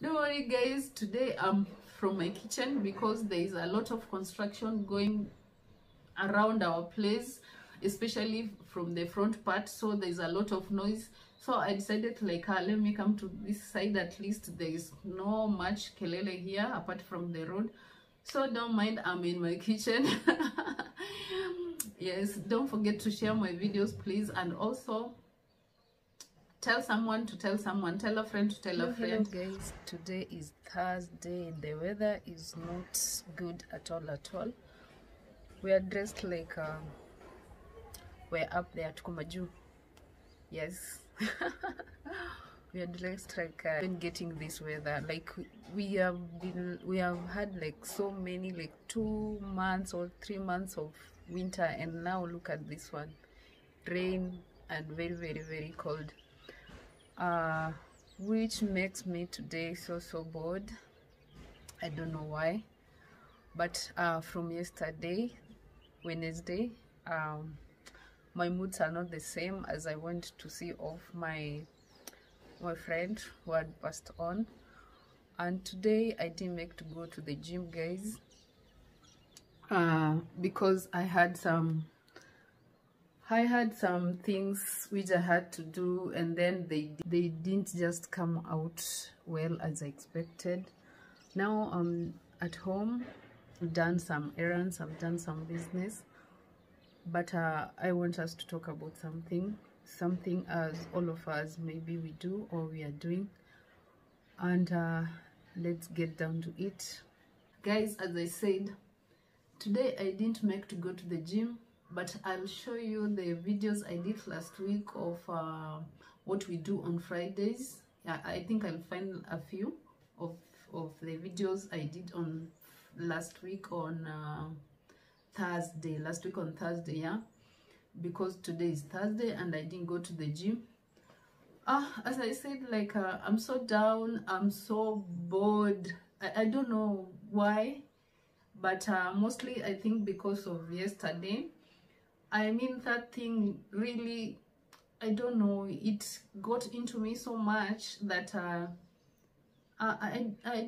Don't worry guys, today I'm from my kitchen because there is a lot of construction going around our place, especially from the front part, so there's a lot of noise. So I decided let me come to this side. At least there is no much kelele here apart from the road, so don't mind, I'm in my kitchen. Yes, don't forget to share my videos please, and also tell someone to tell someone, tell a friend to tell a friend. Hello guys, today is Thursday. The weather is not good at all. We are dressed like we're up there at Kumaju. Yes. We are dressed like been getting this weather. Like we have had like so many, like 2 months or 3 months of winter, and now look at this one, rain and very cold, which makes me today so bored. I don't know why, but from yesterday, Wednesday, my moods are not the same, as I went to see off my friend who had passed on, and today I didn't make to go to the gym, guys, because I had some things which I had to do, and then they didn't just come out well as I expected. Now I'm at home, I've done some errands, I've done some business, but I want us to talk about something as all of us maybe we do or we are doing, and let's get down to it. Guys, as I said, today I didn't make to go to the gym, but I'll show you the videos I did last week of what we do on Fridays. I think I'll find a few of the videos I did on last week on Thursday. Yeah, because today is Thursday and I didn't go to the gym. As I said, I'm so down, I'm so bored. I don't know why, but mostly I think because of yesterday. I mean, that thing really, I don't know, it got into me so much that I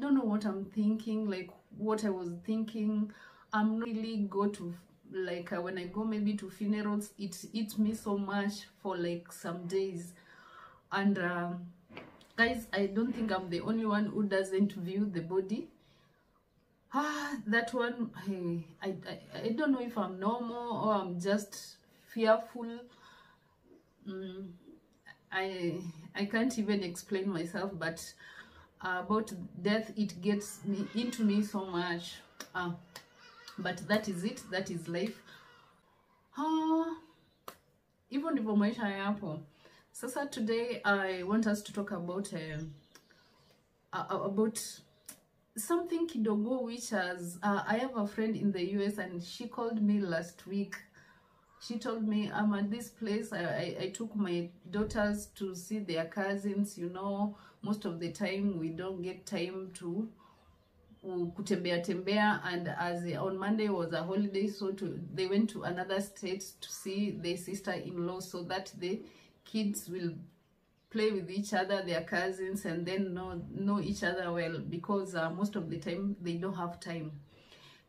don't know what I'm thinking, like what I was thinking. I'm not really go to, when I go maybe to funerals, it eats me so much for like some days. And guys, I don't think I'm the only one who doesn't view the body. That one, hey, I don't know if I'm normal or I'm just fearful. I can't even explain myself, but about death, it gets into me so much. But that is it, that is life. Even ndivyo maisha yapo. Sasa today I want us to talk about something kidogo, which has I have a friend in the US, and she called me last week. She told me, I'm at this place. I took my daughters to see their cousins. You know, most of the time we don't get time to kutembea, and as on Monday was a holiday, so they went to another state to see their sister-in-law, so that the kids will play with each other, their cousins, and then know each other well, because most of the time they don't have time.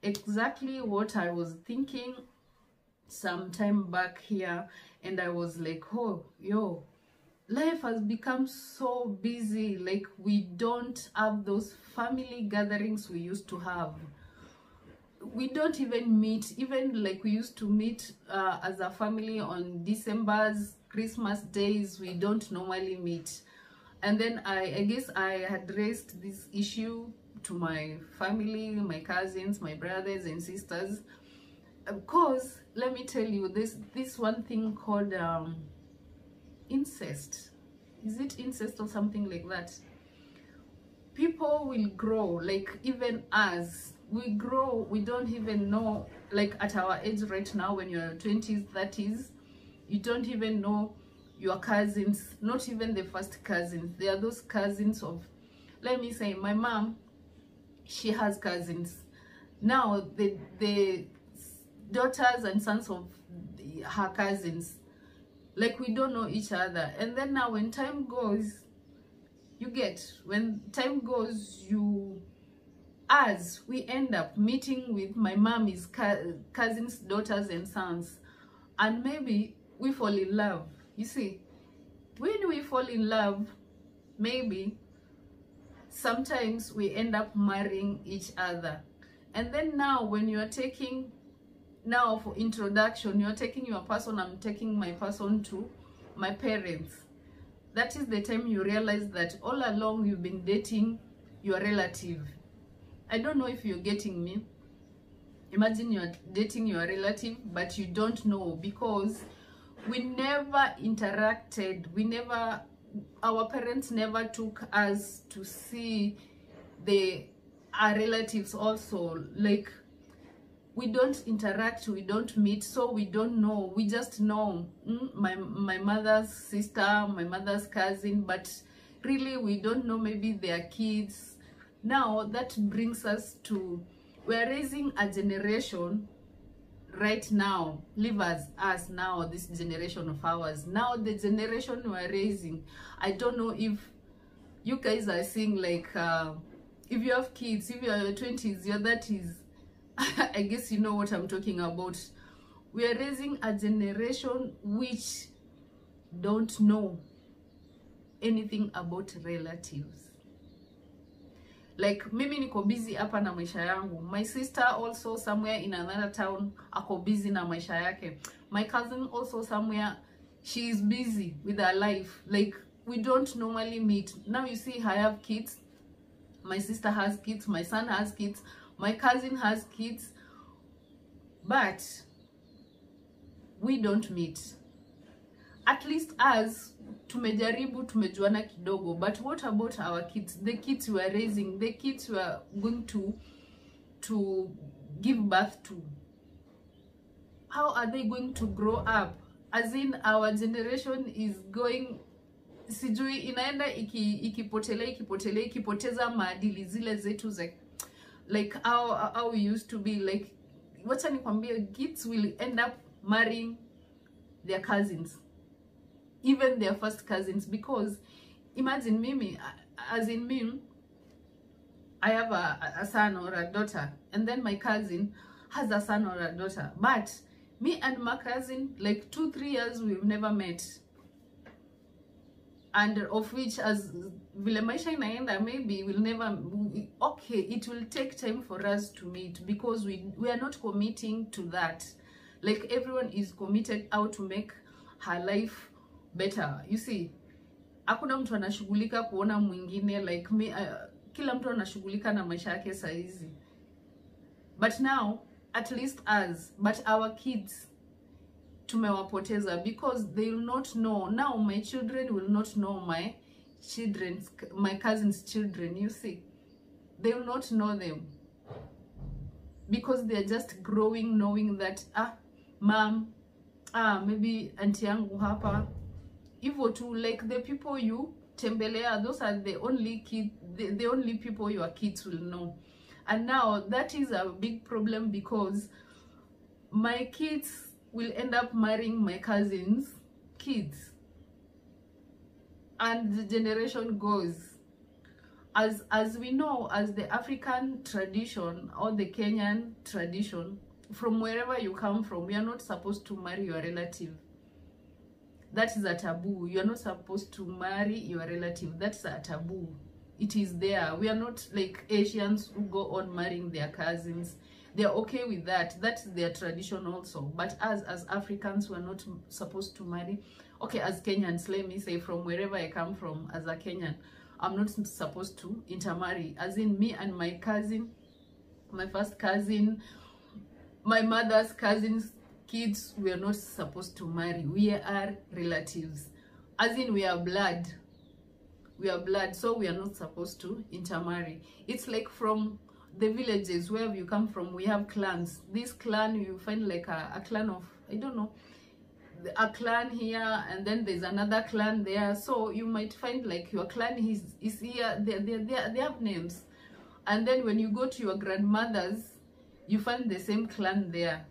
Exactly what I was thinking some time back here, and I was like, oh yo, life has become so busy. Like, we don't have those family gatherings we used to have. We don't even meet, even like we used to meet as a family on December's, Christmas days. We don't normally meet. And then I guess I had raised this issue to my family, my cousins, my brothers and sisters. Of course, let me tell you, this one thing called incest. Is it incest or something like that? People will grow, like even us, we grow, we don't even know, like at our age right now, when you're 20s, 30s, you don't even know your cousins, not even the first cousins. They are those cousins of, let me say, my mom, she has cousins. Now the daughters and sons of her cousins, like we don't know each other. And then now when time goes, You get, when time goes, we end up meeting with my mommy's cousins, daughters and sons, and maybe we fall in love. You see, when we fall in love, maybe sometimes we end up marrying each other. And then now when you are taking, now for introduction, you're taking your person, I'm taking my person to my parents. That is the time you realize that all along you've been dating your relative. I don't know if you're getting me. Imagine you're dating your relative, but you don't know, because we never interacted. Our parents never took us to see our relatives also. Like, we don't interact, we don't meet, so we don't know. We just know my mother's sister, my mother's cousin, but really we don't know maybe their kids. Now that brings us to, we're raising a generation right now. Leave us now, this generation of ours. Now the generation we're raising, I don't know if you guys are seeing, like, if you have kids, if you're in your 20s, your 30s, I guess you know what I'm talking about. We are raising a generation which don't know anything about relatives. Like, mimi niko busy hapa na maisha yangu. My sister also somewhere in another town ako busy na maisha yake. My cousin also somewhere, she is busy with her life. Like, we don't normally meet. Now you see, I have kids. My sister has kids. My son has kids. My cousin has kids, but we don't meet. At least us, tumejaribu, tumejuana kidogo. But what about our kids? The kids we are raising, the kids we are going to give birth to. How are they going to grow up? As in, our generation is going, sijui inaenda ikipoteza maadili zile zetu za, like how we used to be. Like, wacha nikwambie, kids will end up marrying their cousins, even their first cousins, because imagine mimi, as in me, I have a son or a daughter, and then my cousin has a son or a daughter, but me and my cousin, like 2-3 years we've never met, and of which, as vile maisha inaenda, maybe we'll never, okay, it will take time for us to meet, because we are not committing to that. Like, everyone is committed how to make her life better. You see, hakuna mtu anashughulika kuona mwingine, like me, kila mtu anashughulika na maisha yake saizi. But now, at least us, but our kids, tumewapoteza, because they will not know. Now my children will not know my cousin's children. You see, they will not know them, because they're just growing knowing that, mom, maybe auntie yangu hapa, hivyo tu. Like, the people you tembelea, those are the only the only people your kids will know. And now that is a big problem, because my kids will end up marrying my cousins' kids, and the generation goes. As we know, as the African tradition or the Kenyan tradition, from wherever you come from, you are not supposed to marry your relative. That is a taboo. You are not supposed to marry your relative. That's a taboo. It is there. We are not like Asians who go on marrying their cousins. They're okay with that. That's their tradition also. But as Africans, we're not supposed to marry. Okay, as Kenyans, let me say, from wherever I come from, as a Kenyan, I'm not supposed to intermarry. As in, me and my cousin, my first cousin, my mother's cousins' kids, we are not supposed to marry. We are relatives. As in, we are blood. We are blood, so we are not supposed to intermarry. It's like from the villages where you come from, we have clans. This clan, you find like a clan of, I don't know, a clan here, and then there's another clan there. So you might find like your clan is here, they have names. And then when you go to your grandmother's, you find the same clan there.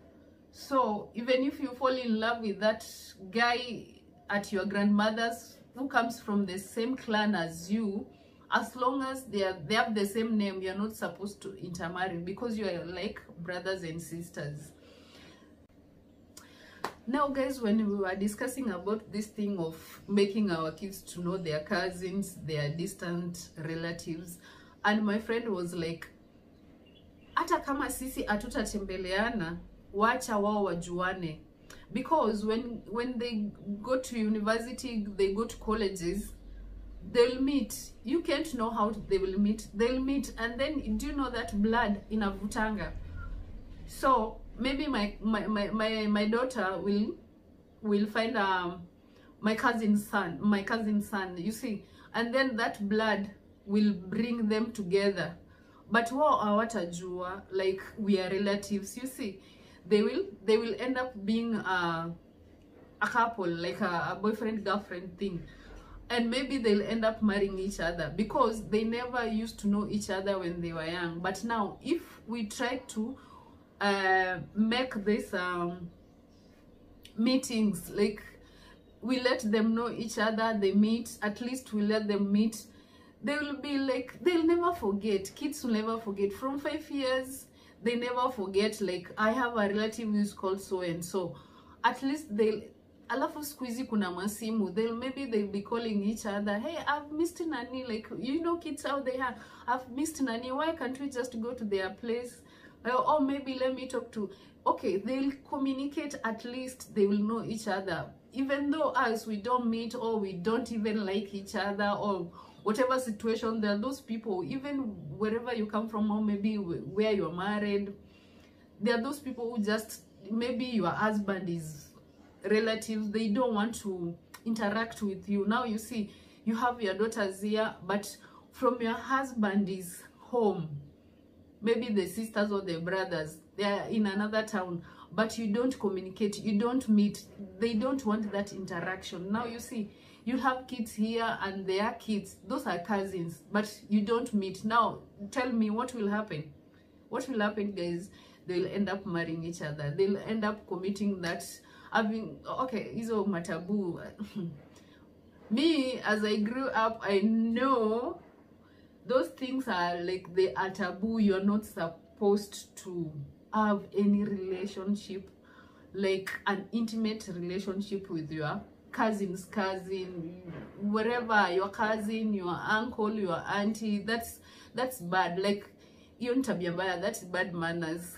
So even if you fall in love with that guy at your grandmother's who comes from the same clan as you, As long as they have the same name, you're not supposed to intermarry because you are like brothers and sisters. Now guys, when we were discussing about this thing of making our kids to know their cousins, their distant relatives, and my friend was like, hata kama sisi hatutatembeleana, wacha wao wajuane, because when they go to university, they go to colleges, they'll meet. You can't know how they will meet. They'll meet, and then do you know that blood inavutanga? So maybe my daughter will find my cousin's son, you see, and then that blood will bring them together. But wao hawatajua like we are relatives, you see. They will end up being a couple, like a boyfriend girlfriend thing, and maybe they'll end up marrying each other because they never used to know each other when they were young. But now if we try to make this meetings, like we let them know each other, they meet, at least we let them meet, they will be like, they'll never forget. Kids will never forget. From 5 years, they never forget, like, I have a relative who is called so and so. At least they'll, alafu squeezy kuna masimu, they'll be calling each other, hey, I've missed Nani, like, you know, kids out there, I've missed Nani, why can't we just go to their place? Or maybe let me talk to, okay, they'll communicate, at least they will know each other. Even though us, we don't meet, or we don't even like each other, or whatever situation, there are those people, even wherever you come from, or maybe where you're married, there are those people who just, maybe your husband is relatives, they don't want to interact with you. Now you see, you have your daughters here, but from your husband's home, maybe the sisters or the brothers, they are in another town, but you don't communicate, you don't meet, they don't want that interaction. Now you see, you have kids here and their kids, those are cousins, but you don't meet. Now tell me what will happen. What will happen, guys? They'll end up marrying each other, they'll end up committing that, having, okay, izo matabu. Me, as I grew up, I know those things are like, they are taboo. You're not supposed to have any relationship, like an intimate relationship with your cousin, wherever, your cousin, your uncle, your auntie. That's bad. Like, yon tabia mbaya, that's bad manners.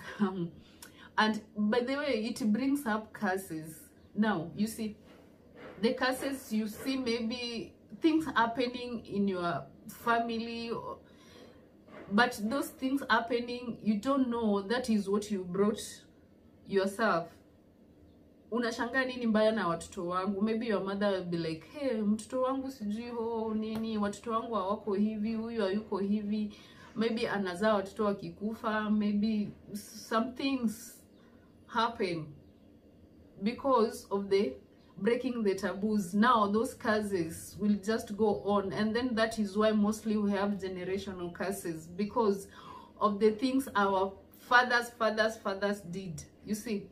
And by the way, it brings up curses. Now you see, the curses, you see, maybe things happening in your family, but those things happening, you don't know that is what you brought yourself. Unashanga nini mbaya na watoto wangu? Maybe your mother will be like, hey, mtoto wangu sijui ho nini, watoto wangu hawako hivi, huyu hayuko hivi. Maybe anazaa watoto wakikufa, maybe some things happen because of the breaking the taboos. Now those curses will just go on, and then that is why mostly we have generational curses, because of the things our fathers did. You see,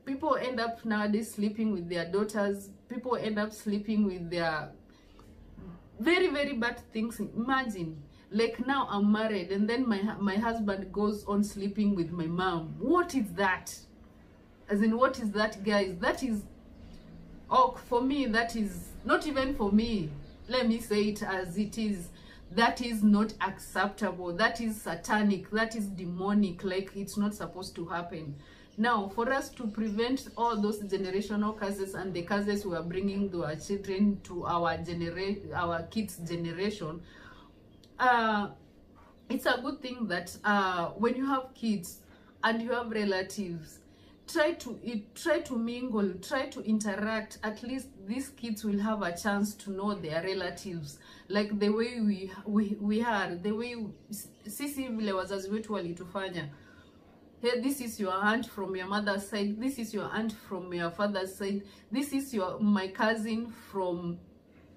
people end up nowadays sleeping with their daughters, people end up sleeping with their very, very bad things. Imagine, like, now I'm married and then my husband goes on sleeping with my mom. What is that? As in, what is that, guys? That is, oh, for me, that is not even for me. Let me say it as it is. That is not acceptable. That is satanic. That is demonic. Like, it's not supposed to happen. Now, for us to prevent all those generational curses and the curses we are bringing to our children, to our kids' generation, it's a good thing that when you have kids and you have relatives, try to mingle, try to interact. At least these kids will have a chance to know their relatives, like the way we are, the way sisi vile wazazi wetu walitufanya. Hey, this is your aunt from your mother's side, this is your aunt from your father's side, this is my cousin from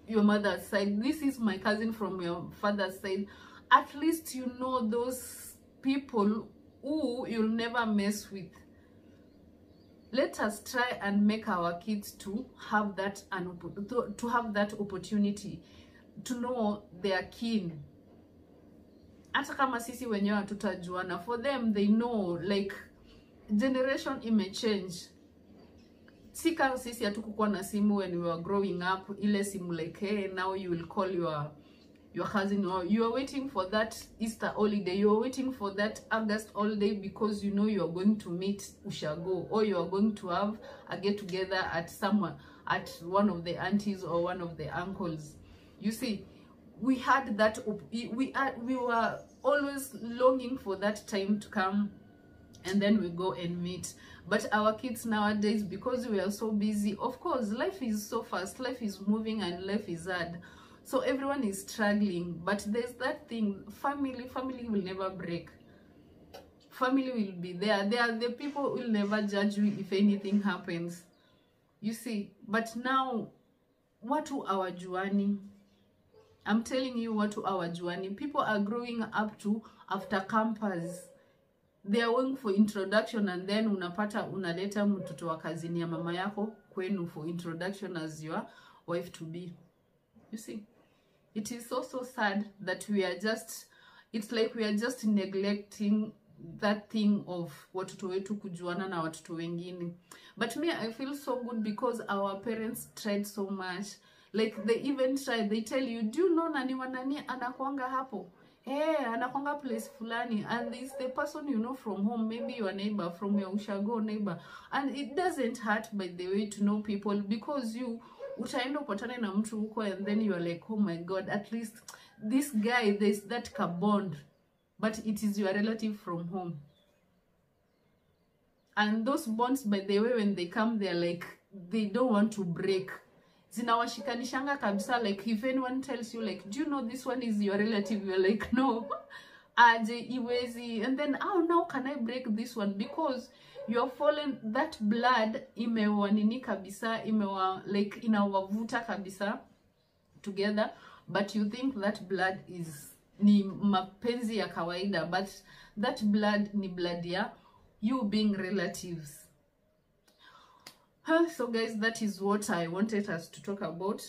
your mother's side, this is my cousin from your father's side. At least you know those people who you'll never mess with. Let us try and make our kids to have that opportunity to know their kin, hata kama sisi wenyewe hatutajuana, for them they know like generation imechange. Si kama sisi hatukukuwa na simu when we were growing up, ile simu like hey, now you will call your cousin, or you are waiting for that Easter holiday, you are waiting for that August holiday because you know you are going to meet ushago, or you are going to have a get together at someone, at one of the aunties or one of the uncles. You see, we had that, we were always longing for that time to come, and then we go and meet. But our kids nowadays, because we are so busy, of course life is so fast, life is moving, and life is hard, so everyone is struggling. But there's that thing, family will never break. Family will be there. They are the people who will never judge you if anything happens, you see. But now watu hawajuani. I'm telling you, watu hawajuani. People are growing up to after campus, they are going for introduction, and then unapata unaleta mtoto wa kazini ya mama yako kwenu for introduction as your wife to be. You see, it is so sad that we are just, it's like we are just neglecting that thing of watoto wetu kujuana na watoto wengine. But me, I feel so good because our parents tried so much. Like they even tried, they tell you, do you know nani wa nani anakuanga hapo? Hey, anakwanga place fulani, and it's the person you know from home, maybe your neighbor, from your ushago neighbor. And it doesn't hurt, by the way, to know people, because you utaenda upatane na mtu huko, and then you are like, oh my god, at least this guy, there's that bond, but it is your relative from home. And those bonds, by the way, when they come, they're like, they don't want to break. Zinawashikanishanga kabisa. Like if anyone tells you like, do you know this one is your relative, you're like, no, aje iwezi. And then how now can I break this one? Because you're fallen, that blood imewa nini kabisa, imewa like inawavuta kabisa together, but you think that blood is ni mapenzi ya kawaida, but that blood ni blood ya you being relatives. So guys, that is what I wanted us to talk about.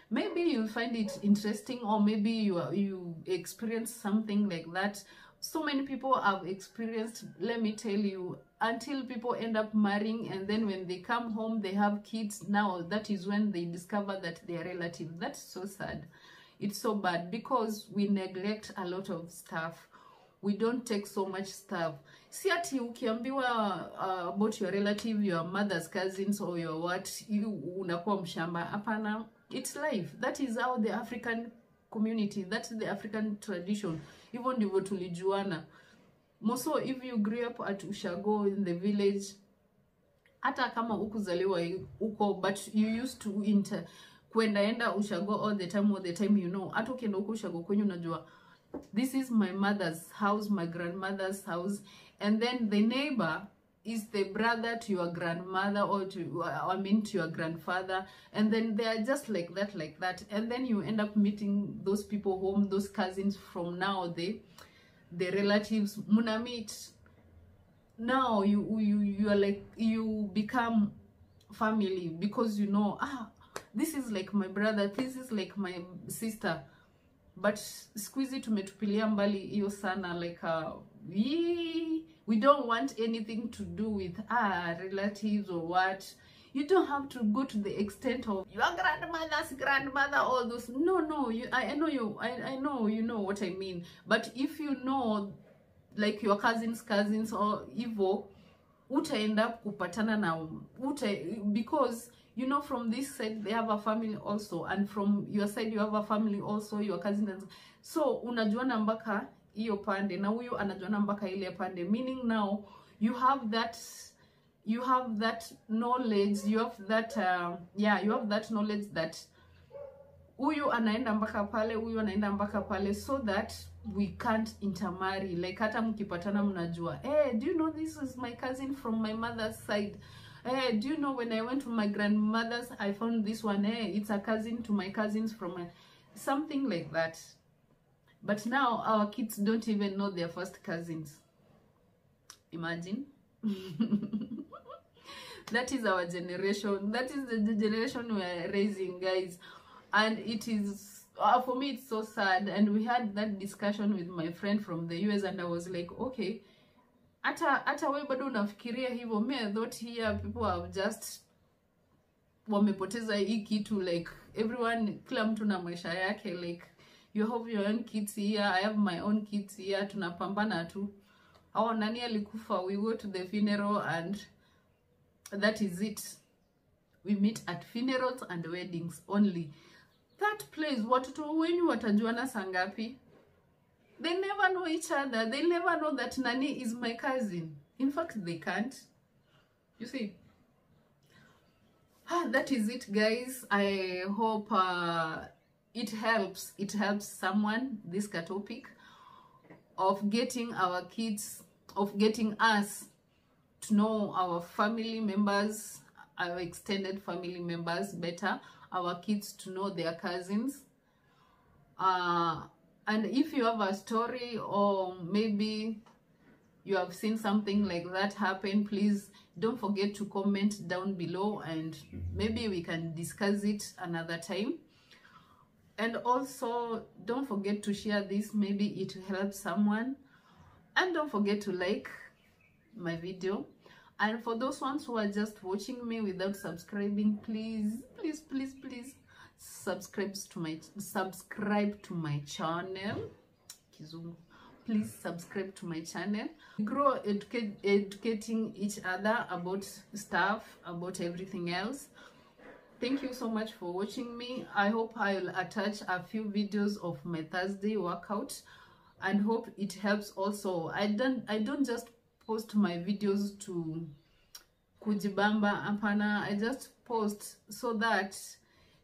Maybe you find it interesting, or maybe you experience something like that. So many people have experienced, let me tell you, until people end up marrying, and then when they come home they have kids. Now that is when they discover that they are relatives. That's so sad. It's so bad because we neglect a lot of stuff. We don't take so much stuff. Si ati ukiambiwa about your relative, your mother's cousins, or your what, you unakuwa mshamba. Hapana, it's life. That is how the African community, that's the African tradition. Even ndivyo tulijuana. Moso, if you grew up at ushago in the village, hata kama ukuzaliwa uko, but you used to kuendaenda ushago all the time, you know. Hata ukienda uko ushago kwenye unajua, this is my mother's house, my grandmother's house, and then the neighbor is the brother to your grandmother, or to your grandfather, and then they are just like that, and then you end up meeting those people home, those cousins from now, the relatives muna meet. Now you are like, you become family, because you know, this is like my brother, this is like my sister. But squeezy tumetupilia mbali iyo sana, like we don't want anything to do with relatives or what. You don't have to go to the extent of your grandmother's grandmother, all those. No, I know you know what I mean. But if you know, like your cousins or Ivo, uta end up kupatana na because you know, from this side they have a family also, and from your side you have a family also, your cousins. So unajuana mpaka hiyo pande, na huyu anajuana mpaka ile pande, meaning now you have that knowledge, you have that you have that knowledge that huyu anaenda mpaka pale, huyu anaenda mpaka pale, so that we can't intermarry. Like hata mkipatana mnajua, do you know this is my cousin from my mother's side? Do you know when I went to my grandmother's, I found this one, it's a cousin to my cousins from my, something like that. But now our kids don't even know their first cousins. Imagine. That is our generation. That is the generation we are raising, guys. And it is for me it's so sad. And we had that discussion with my friend from the US, and I was like, okay, hata we bado unafikiria hivyo. Me, I thought here people have just wamepoteza hii kitu, like everyone, kila mtu na maisha yake, like you have your own kids here, I have my own kids here, tunapambana tu. Hawa nani alikufa, we go to the funeral and that is it. We meet at funerals and weddings only. That place, watoto wenyu watajuana sangapi? They never know each other. They never know that Nani is my cousin. In fact, they can't. You see? That is it, guys. I hope it helps someone, this topic of getting our kids, of getting us to know our family members, our extended family members better, our kids to know their cousins. And if you have a story, or maybe you have seen something like that happen, please don't forget to comment down below, and maybe we can discuss it another time. And also, don't forget to share this, maybe it will help someone. And don't forget to like my video. And for those ones who are just watching me without subscribing, please subscribe to my channel. Kizungu. Please subscribe to my channel. Grow educating each other about stuff, about everything else. Thank you so much for watching me. I hope I'll attach a few videos of my Thursday workout, and hope it helps also. I don't just post my videos to kujibamba apana. I just post so that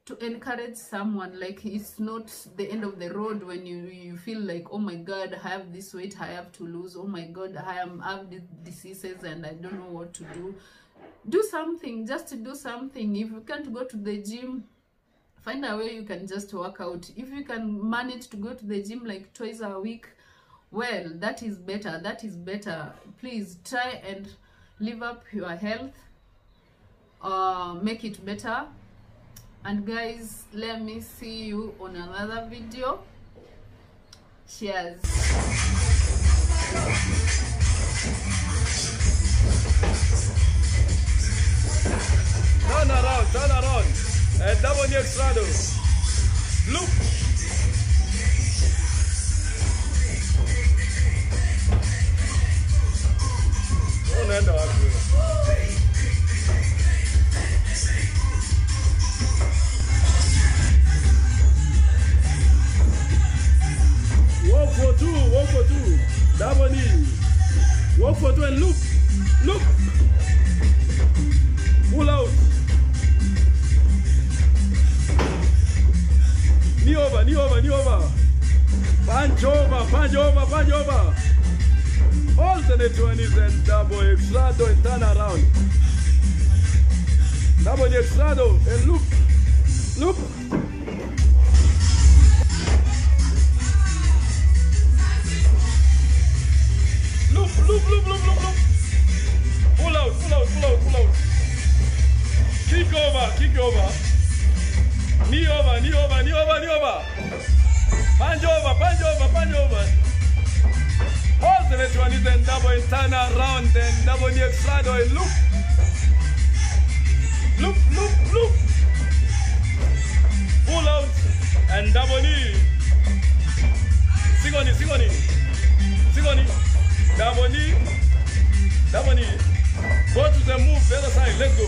to encourage someone. Like, it's not the end of the road when you feel like, oh my god, I have this weight I have to lose, oh my god, I have these diseases and I don't know what to do. Do something, just to do something. If you can't go to the gym, find a way you can just work out. If you can manage to go to the gym like twice a week, well, that is better. Please try and live up your health, make it better. And guys, let me see you on another video. Cheers. Turn around. And double neck straddle. Look. Walk for two. Double knee. Walk for two and look. Pull out. Knee over. Punch over. Alternate one is and double extrado and turn around. Double extrado and look. Look. Pull out. Kick over. Knee over. Punch over. Alternate one is then double and turn around, then double knee extrado and look. Pull out and double knee. Sigoni. Double knee. Go to the move, the other side, let's go.